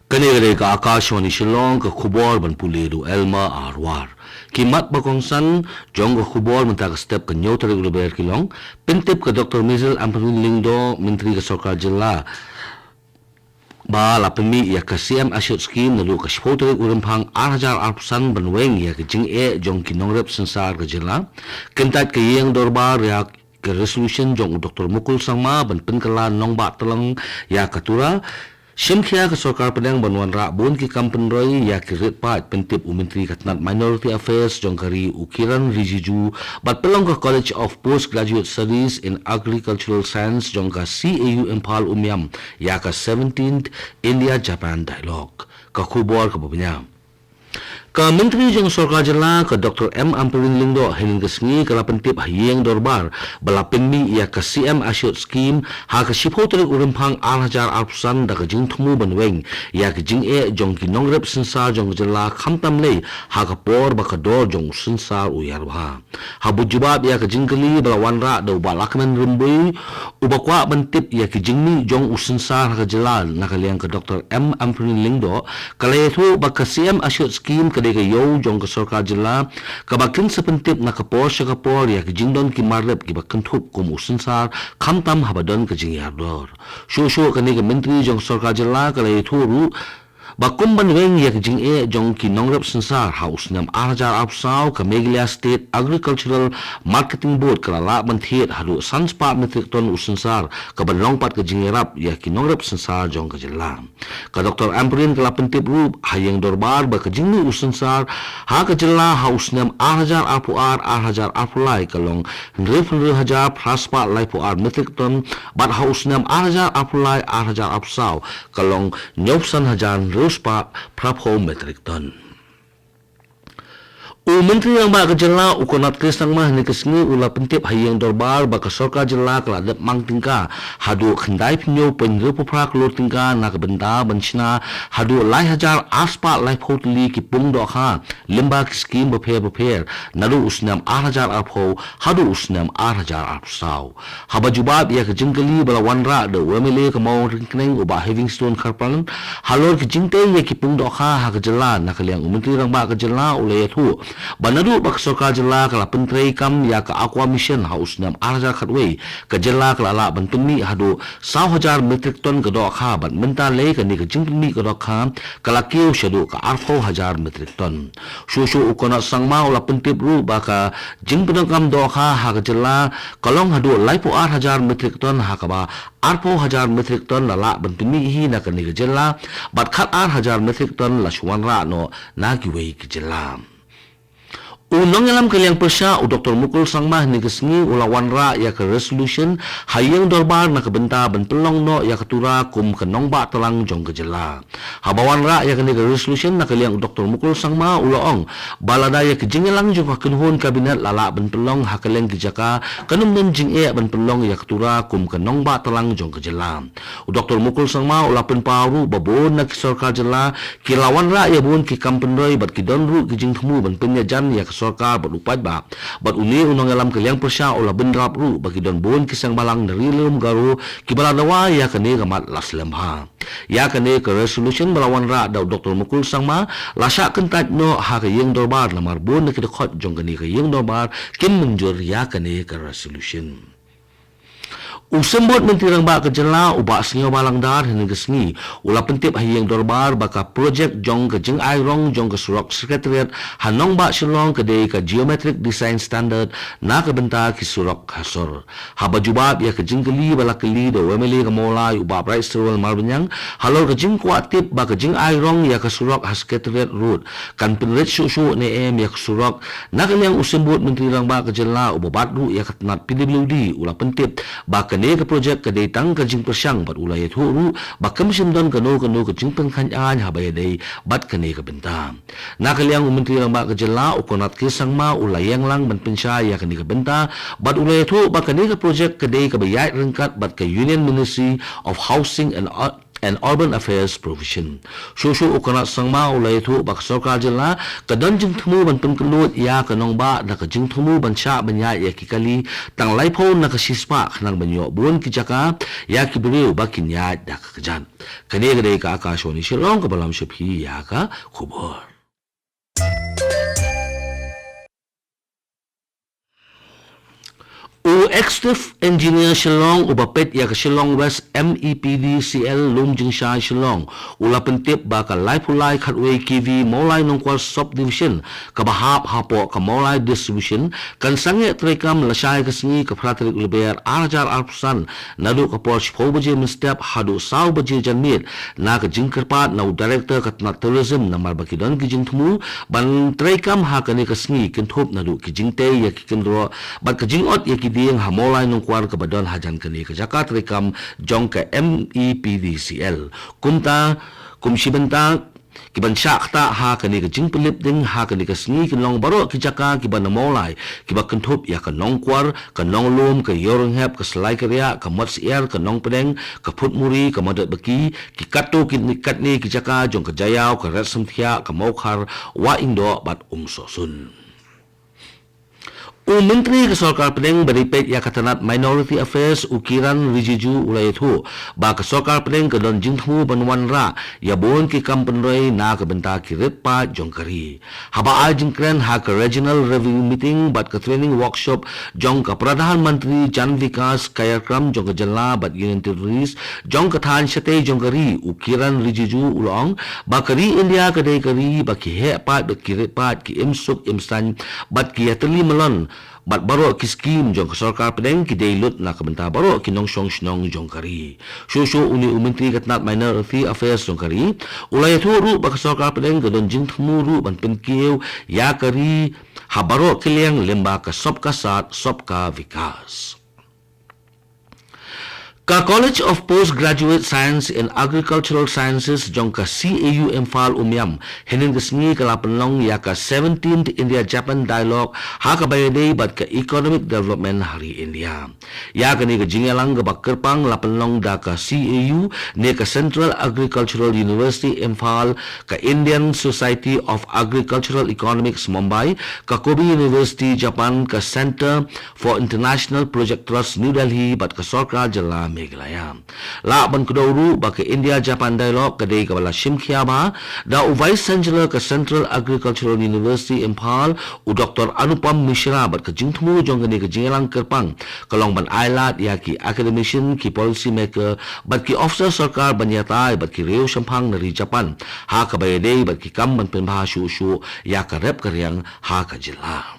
Kanere ka Akashwani Shillong ka khubor ban pulidu Elma Arwar. Kimat bakongsan jong ka khubor mentaka step ka nyota regular kilong pentip ka Dr. Mizel Ampun Lingdo Menteri ka Sarkar Jilla ba lapemi ya ka CM Ashut Scheme nalu ka shpotore urampang 8,000 banweng ya ka jing jong kinongrep sensar ka Jilla kentat ka yang dorbar ya ke resolution jong Dr. Mukul Sangma ban penkalan nong ba telang ya katura Shemkhia ke Sarkar Padang Banwan Rakbun ki Kampen Roy ya ki Ritpat pentip Menteri Katnat Minority Affairs jongkari Ukiran Rijiju bat pelong ke College of Postgraduate Studies in Agricultural Science jongka CAU Impal Umyam ya ka 17th India-Japan Dialogue ka khubor ka babanya. Ka Menteri Jong Sarkar Jilla ka Dr. M. Amperin Lingdo hinin kesngi ka lapentip hayeng dorbar balapinmi ya ka CM Ashut Scheme ha ka shiphotre urimpang 8,000 da ka jing thumu banweng ya ka jing jong kinongrep sensar jong Jilla khamtam le ha ka por ba ka dor jong sensar uyar ba ha bujubab ya ka jing kali balawan ra do balakmen rumbui ubakwa bantip ya ka jingni jong usensar ha ka Jilla nakaliang ka Dr. M. Amperin Lingdo kalaytu ba ka CM Ashut Scheme kadai ka yo jong ka Sarkar Jilla kabakin sepentip na kapor siya kapor ya ka jingdon ki marrep ki bakan thup kum usinsar khamtam habadon ka jingyardor shushu kani ka Menteri Jong Sarkar Jilla kalay thuru Bakum banweng ya jing jong ki nongrep sensar house nam 8,000 ka Meghalaya State Agricultural Marketing Board kalala banthiet hadu sanspa metric ton usensar ka banlongpat ka jingerap ya ki nongrep sensar jong ka Jilla ka Dr. Amperin kala pentip rub hayeng dorbar ba ka jingni usensar ha ka Jilla house nam 8,000 apulai kalong 1,000 praspa lai puar metric ton bat house nam 8,000 apulai 8,000 kalong 9,000 Ruspa Prapho Metric Ton. Menteri yang ba ka Jilla ukonat krisang mah ni kesni ula pentip hayeng dorbar ba ka Sarkar Jilla kala dep mang tingka hadu khandai pinyo penru puprak lor tingka na ka benda banchina hadu lai hajar aspa lai photli ki pung do kha limba ki scheme bapher nadu usnam 8,000 apho hadu usnam 8,000 apsau haba jubab ya ka jingkali bala wanra de wemele ka mau ringkneng uba Havingstone Kharpalan halor ki jingte ya ki pung do kha ha ka Jilla na kaliang menteri rang ba ka Jilla ule thu Banadu bak Sarkar Jilla kala pentrei kam ya ka Aqua Mission House nam 8,000 khatwei ka Jilla kala la bantunmi hadu 1,000 metric ton ka do kha ban menta le ka ni ka jingmi ka do kha kala kiu shadu ka 4,000 metric ton shushu ukona sangma ula pentip ru ba ka jingpedang kam do kha ha ka Jilla kalong hadu laipu 8,000 metric ton ha ka ba 4,000 metric ton la bantunmi hi na ka ni ka Jilla bat khat 8,000 metric ton la shwanra no na kiwei ka Jilla Unang alam kaliang persya Dr. Mukul Sangmah ni kesngi ulawan ra ya ke resolution hayang dorbar na kebenta ban pelong no ya ketura kum kenong ba telang jong ke Jilla. Habawan ra ya ke resolution na kaliang Dr. Mukul Sangmah ulaong balada ya ke jingelang jong kenhun kabinet lala ban pelong hakaleng kijaka kanum nem jing ban pelong ya ketura kum kenong ba telang jong ke Jilla. Dr. Mukul Sangmah ulapen paru babon na ki Sarkar Jilla kilawan ra ya bun ki kampenroi bat ki donru ki jing themu ban penyajan ya Sarkar berupat ba bat uni unang alam kaliang persya ola bendrap ru bagi don bon kisang balang dari lum garu kibala dawa ya kene gamat laslam ha ya kene ke resolution balawan ra da Dr. Mukul Sangma lasa kentat no ha ke yeng dorbar lamar bon ke dekhot jong kene ke yeng dorbar kim menjur ya kene ke resolution Usembut Menteri Rang Ba ka Jilla uba senyo balang dar hingga sengi ula pentip hayeng dorbar baka projek jong ke jeng airong jong ke surok sekretariat hanong ba silong ke dei ka geometric design standard na ke benta ki surok hasor haba jubab ya ke jeng keli bala keli do wemeli ke molai uba bright sirwal marbenyang halor ke jeng kuatip ba ke jeng airong ya ke surok sekretariat road kan penret susu ne ya ke surok na ke yang usembut Menteri Rang Ba ka Jilla uba batu ya ke tenat PWD ula pentip ba kene ke projek ke datang ke jing persyang bat ulai thuru bakam simdon kano ke jing pengkhanyan habaya dei bat kene ke benta na kaliang Menteri Rang Ba ka Jilla ukonat ki sangma ulai yang lang ban pensya ya kene ke benta bat ulai thu ba kene ke projek ke dei ke bayai rengkat bat ke Union Ministry of Housing and and Urban Affairs Provision. Shushu ukana sangma ulay thu bak sarkar jilla kadan jing thumu ban pengkelut ya kanong ba na ka jing thumu ban sha banya ya kikali tang laipho na ka sispa khanang banyo buon ki jaka ya ki beriu bakin ya da ka jan kane gade ka akashoni shilong ka balam shaphi ya ka khubor. Executive Engineer Shillong ubapet ya ke Shillong West MEPDCL Lumjing Shai Shillong ula pentip ba ka lai pulai khatway KV Molai Nongkwal Subdivision ka bahap hapo ka Molai Distribution kan sange trekam lasai ka singi ka pratrik leber arjar arpusan nadu ka porch phobaje mistep hadu sau baje janmit na ka jingkerpat na director ka tourism na marbakidon ki jingtmu ban trekam ha ka ne ka singi kenthop nadu ki jingte ya ki kendro bat ka jingot ya ki ding hamolai nungkwar ke badon hajan kini ke Jakarta rekam jong ke MEPDCL kumta kumsibenta kiban syakta ha kini ke jing pelip ding ha kini ke sengi kenong baro ki jaka kiban namolai kiba kentup ya ke nongkwar ke nonglum ke yorenghep ke selai kerja ke mots air ke nong pedeng ke put muri ke modat beki ki kato ki nikat ni ki jaka jong ke jayau ke red semthia ke mokhar wa indo bat sosun. Menteri Kesorkar Peneng beripet ya katanat Minority Affairs Ukiran Rijiju ulai thu ba Kesorkar Peneng kedon jingthu banwan ra ya bon ki kampenroi na ke benta kirit pa jongkari haba a jingkren ha ke regional review meeting bat ke training workshop jong ke Pradhan Menteri Jan Vikas Kayakram jong ke jela bat Union Territories jong ke than sete jongkari Ukiran Rijiju ulong ba kari India kedai kari ba ki he pat bat kirit pat ki imsuk imsan bat ki yateli melon bat baro ki skim jong Kesorkar Peneng ki deilut na kebenta baro ki nongsong snong jongkari shushu uni umentri katnat Minority Affairs jongkari ulai thu ru ba Kesorkar Peneng kedon jing thmu ru ban penkieu ya kari ha baro kiliang lemba ka sobka sat sobka vikas. Ka College of Postgraduate Science in Agricultural Sciences jong ka CAU Imphal Umyam henin kesni ka lapenlong ya ka 17th India-Japan Dialogue ha ka bayade bat ka Economic Development Hari India. Ya ka ni ka jingalang ka bakkerpang lapenlong da ka CAU ne ka Central Agricultural University Imphal ka Indian Society of Agricultural Economics Mumbai ka Kobe University Japan ka Center for International Project Trust New Delhi bat ka Sarkar Jala Meghalaya. La ban kudauru ba ke India Japan Dialogue kadai ka bala Shimkhia ba da u Vice Chancellor ka Central Agricultural University Imphal u Dr. Anupam Mishra bat ka jingthmu jong ni ka jingalang kerpang kalong ban ailat ya ki academician ki policy maker bat ki officer sarkar banyatai bat ki reu shampang dari Japan ha ka bayade bat ki kam ban penbah shu ya ka rep karyang ha ka jila.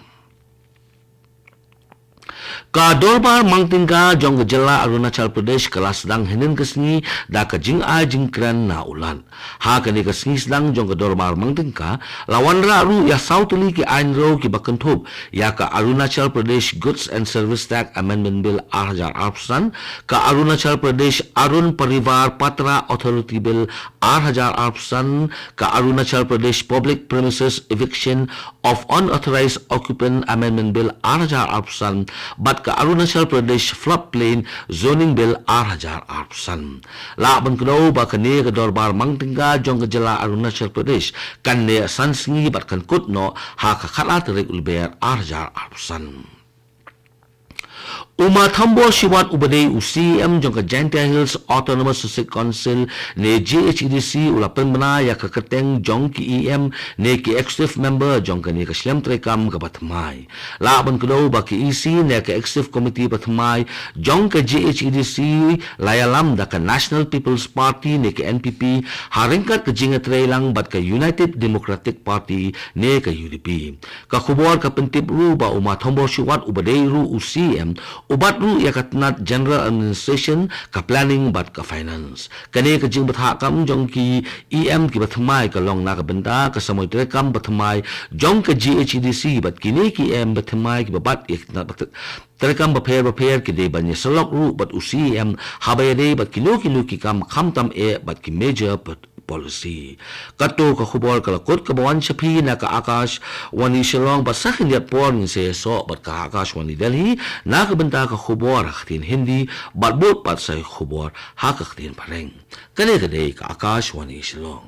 Ka Dorbar Mangtingka jong jela Arunachal Pradesh kelas sedang henin kesni da ka jing a jing kran na ulan ha ka ni kesni sedang jong Dorbar Mangtingka lawan ra ru ya sautuli ki ain ro ki bakenthop ya ka Arunachal Pradesh Goods and Service Tax Amendment Bill 2008 ka Arunachal Pradesh Arun Parivar Patra Authority Bill 2008 ka Arunachal Pradesh Public Premises Eviction of Unauthorized Occupant Amendment Bill 2008 bat ka Arunachal Pradesh Floodplain Zoning Bill 2008 la ban kudo ba kane ka Dorbar Mangtingka jong ka jela Arunachal Pradesh kan ne sansingi bat kan kutno ha ka khalat rek ulber 2008 Uma Thambo Shiwat Ubadei UCM jong ka Jaintia Hills Autonomous District Council ne GHEDC ulapan bana ya ka keteng jong ki EM ne ki executive member jong ka ne ka Shlem Trekam ka Batmai la ban kudo ba ki EC ne ka executive committee Batmai jong ka GHEDC layalam da ka National People's Party ne ka NPP haringkat ka jingat lang bat ka United Democratic Party ne ka UDP ka khubor ka pentip ru ba Uma Thambo Shiwat Ubadei ru UCM ubat ru ya katnat General Administration ka Planning bat ka Finance kane ka jing batha kam jong ki EM ki bathmai ka long na ka benda ka samoy trekam bathmai jong ka GHEDC bat kini ki EM bathmai ki babat iknat terekam baper ki de banye salok ru bat UCM habayade bat kilo ki kam kham tam e bat ki major policy. Kato ka khubor kalakot kabawan sapi na ka Akash Wani Shillong basahin dia pon se so bat ka Akash Wani Delhi na ka benta ka khubor khtin Hindi bat bot pat sai khubor ha ka khtin pareng. Kane ka Akash Wani Shillong.